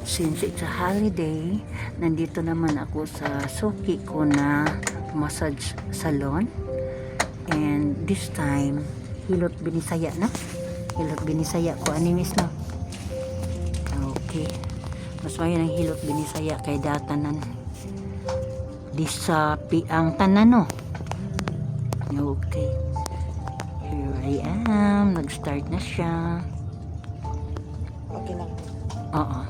Since it's a holiday, nandito naman ako sa suki ko na massage salon. And this time, hilot binisaya na. Hilot binisaya ko animis na. Okay. Mas mayon ang hilot binisaya kay datanan. Di sa piang tanan no. Okay. Here I am. Nag-start na siya. Okay lang. Oo.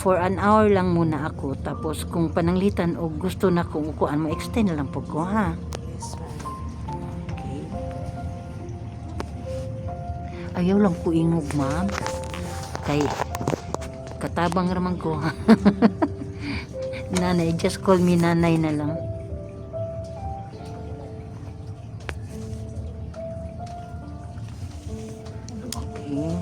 For an hour lang muna ako. Tapos kung pananglitan o gusto na kung ukuan mo, extend na lang po ko ha. Yes, ma'am. Okay. Ayaw lang po ingog ma'am. Kay katabang raman ko ha. Nanay, just call me nanay na lang. Okay.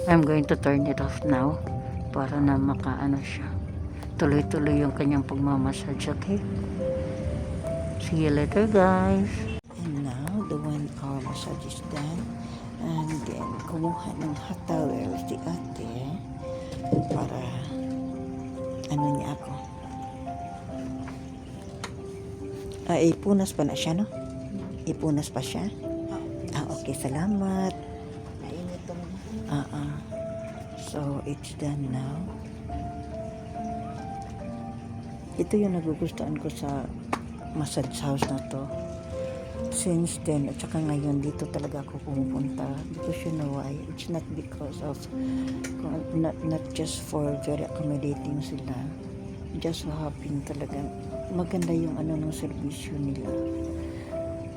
I'm going to turn it off now para na makaano siya. Tuloy-tuloy yung kanyang pagmamassage, okay? See you later, guys. And now, the 1 hour massage is done. And then, kumuha ng hot towel si ate para ano niya ako. Ipunas pa na siya, no? Ipunas pa siya? Okay, salamat. Nainit to, ma'am. So, it's done now. Ito yung nagugustuhan ko sa massage house na to. Since then, at saka ngayon, dito talaga ako pumupunta. Because you know why? It's not because of, not just for very accommodating sila. Just so happen talaga. Maganda yung ano ng servisyo nila.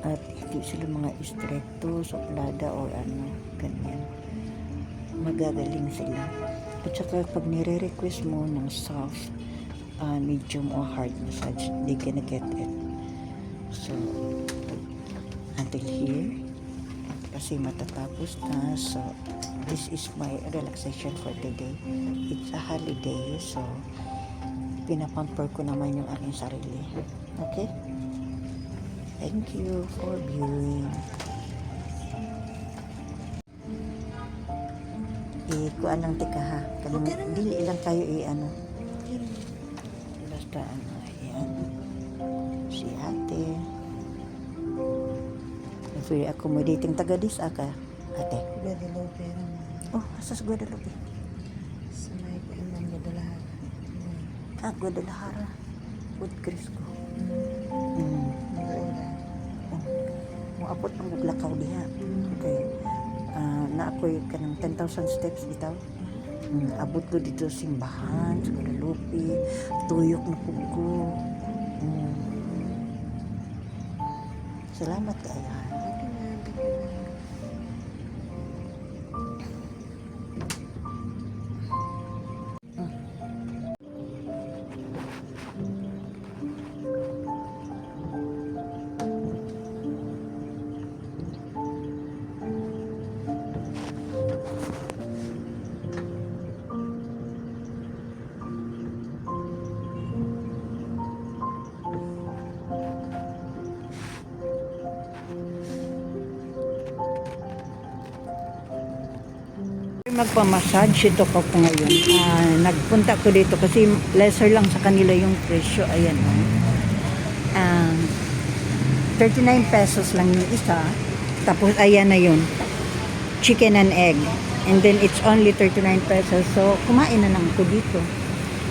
At hindi sila mga istrikto, suplada, or ano, ganyan. Magagaling sila. At saka pag nire-request mo ng soft, medium or hard massage, they gonna get it. So, until here, kasi matatapos na. So, this is my relaxation for today. It's a holiday, so pinapamper ko naman yung aking sarili. Okay? Thank you for viewing. Kuan lang tika ha. Dili lang kayo ano. Basta ano, ayan. Si ate. Very accommodating taga-dis aka, ate. Guadalupe naman. Oh, asas Guadalupe. Sa may paimang Guadalajara. Guadalajara. Wood Crisco. Maganda. Muapot ang buglakaw diha. Okay. Na ako'y kanang 10,000 steps bitaw. Abot ko dito simbahan sa Guadalupe, tuyok na pugo. Salamat kayo. Magpamassage ito ko po ngayon. Nagpunta ko dito kasi lesser lang sa kanila yung presyo. Ayan o. 39 pesos lang yung isa. Tapos ayan na yun. Chicken and egg. And then it's only 39 pesos. So kumain na lang ako dito.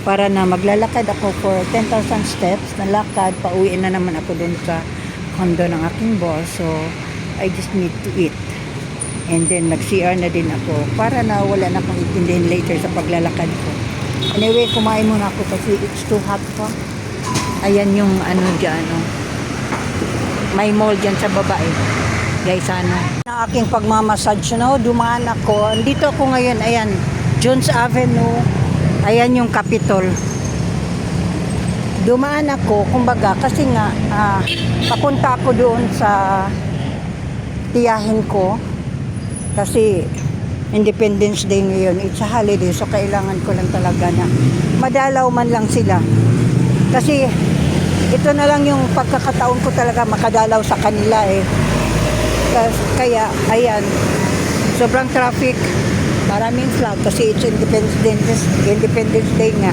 Para na maglalakad ako for 10,000 steps. Nalakad, pauwiin na naman ako dun sa condo ng aking boss. So I just need to eat. And then mag-CR na din ako para na wala na akong itindihin later sa paglalakad ko. Anyway, kumain muna ako kasi it's too hot pa. Ayan yung ano dyan. May mall dyan sa baba eh. Guys, ano. Na aking pagmamassage na dumaan ako. Dito ako ngayon, ayan, Jones Avenue. Ayan yung Capitol. Dumaan ako, kumbaga, kasi nga, papunta ako doon sa tiyahin ko. Kasi Independence Day ngayon, it's a holiday, so kailangan ko lang talaga na madalaw man lang sila Kasi ito na lang yung pagkakataon ko talaga makadalaw sa kanila eh. Kaya, ayan, sobrang traffic. Maraming flag kasi it's Independence Day nga.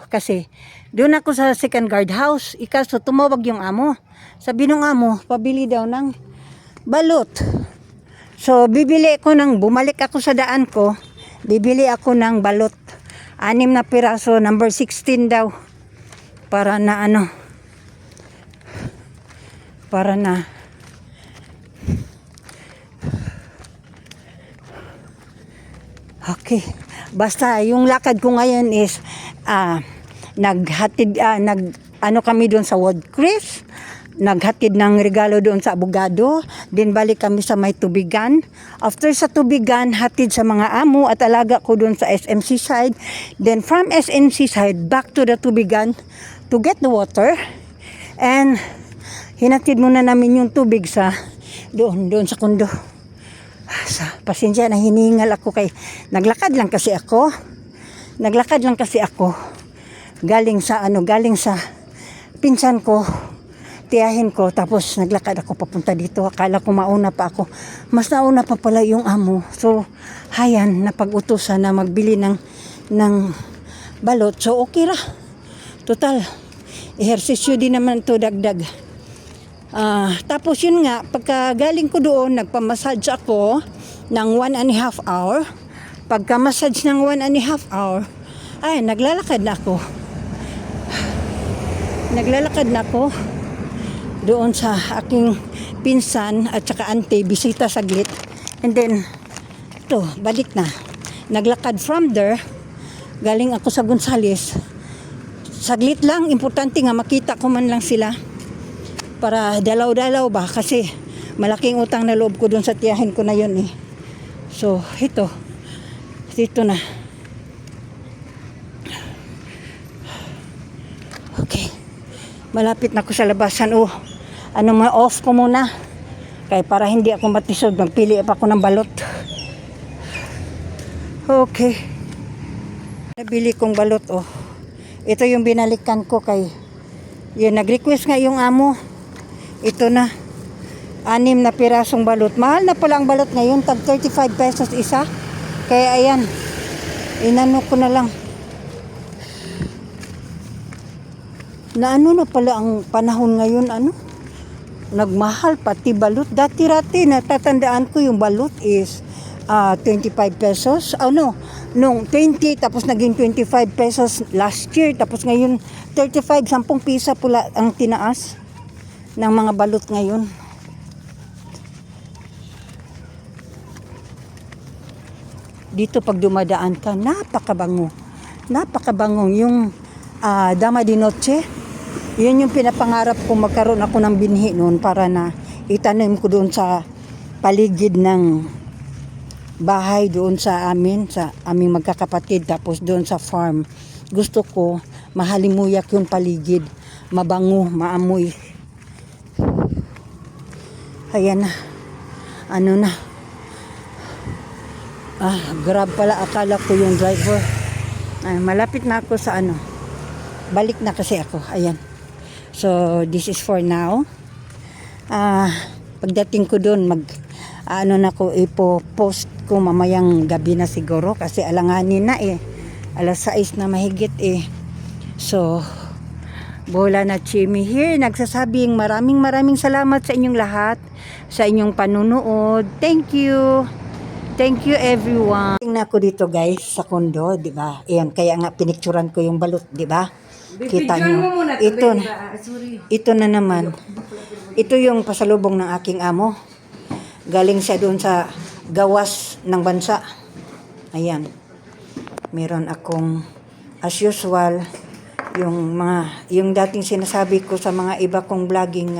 Kasi doon ako sa second guard house. Ikaso tumawag yung amo. Sabi nung amo, pabili daw ng balot. So bumalik ako sa daan ko. Bibili ako ng balot. 6 na piraso, number 16 daw. Para na okay. Basta yung lakad ko ngayon is kami doon sa Woodcrest. Naghatid ng regalo doon sa abogado. Then balik kami sa may tubigan. After sa tubigan, hatid sa mga amo at alaga ko doon sa SMC side. Then from SMC side, back to the tubigan to get the water. And hinatid muna namin yung tubig sa doon sa kundo. Pasensya na hiningal ako kay naglakad lang kasi ako galing sa pinsan ko, tiyahin ko, tapos naglakad ako papunta dito. Akala ko mauna pa ako, mas nauna pa pala yung amo. So hayan, napag-utusan na magbili ng balot. So okay ra, total ehersisyo din naman to, dagdag. Tapos yun nga, pagka galing ko doon, nagpamassage ako ng 1.5 hour. Pagka massage ng 1.5 hour, ay, naglalakad na ako doon sa aking pinsan at saka ante, bisita saglit. And then, balik na. Naglakad from there, galing ako sa Gonzales. Saglit lang, importante nga makita ko man lang sila. Para dalaw-dalaw ba, kasi malaking utang na loob ko doon sa tiyahin ko na yun eh. So dito na. Okay, malapit na ako sa labasan. Off ko muna kaya para hindi ako matisod, magpili pa ako ng balot. Okay, nabili kong balot. Ito yung binalikan ko kay yun, nag-request nga yung amo. Ito na, 6 na pirasong balot. Mahal na pala ang balot ngayon, tag 35 pesos isa. Kaya ayan, inano ko na lang. Na na pala ang panahon ngayon, nagmahal pati balot. Dati-rati, natatandaan ko yung balot is 25 pesos. Nung 20, tapos naging 25 pesos last year. Tapos ngayon, 35, 10 pisa pula ang tinaas ng mga balot ngayon. Dito pag dumadaan ka, napakabango yung Dama de Noche. Yun yung pinapangarap ko, magkaroon ako ng binhi noon para na itanim ko doon sa paligid ng bahay doon sa aming magkakapatid, tapos doon sa farm. Gusto ko mahalimuyak yung paligid, mabango, maamoy. Ayan na. Grab pala, akala ko yung driver. Malapit na ako sa balik na kasi ako. Ayan. So this is for now. Pagdating ko doon, na ko ipo-post ko mamayang gabi na siguro kasi alanganin na eh. 6:00 na mahigit eh. So Bola na Chimi here, nagsasabing maraming salamat sa inyong lahat, sa inyong panunood. Thank you everyone. Tingnan ko dito guys sa kondo, di ba? Ayan, kaya nga pinicturan ko yung balot, di ba? Kita nyo. Ito na naman. Ito yung pasalubong ng aking amo. Galing siya doon sa gawas ng bansa. Ayan. Meron akong as usual yung dating sinasabi ko sa mga iba kong vlogging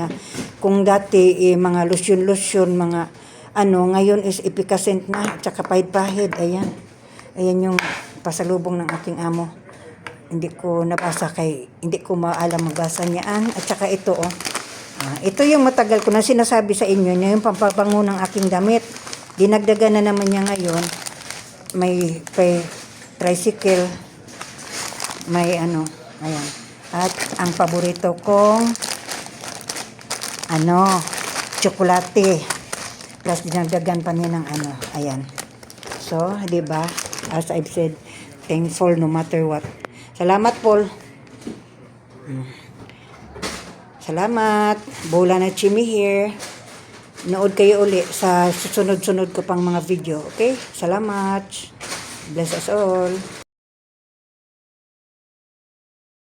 kung dati mga lotion mga ngayon is epicacent na at saka pahid-pahid. Ayan yung pasalubong ng aking amo. Hindi ko nabasa hindi ko maalam magbasa niyaan. At saka ito ito yung matagal ko na sinasabi sa inyo, yung pampabango ng aking damit. Dinagdagan na naman niya ngayon. May tricycle, may Ayan. At ang paborito kong tsokolate. Plus dinagdagan pa niya ng ayan. So, di ba? As I've said, thankful no matter what. Salamat, Paul. Salamat. Bola na Chimi here. Nood kayo uli sa susunod-sunod ko pang mga video. Okay? Salamat. Bless us all.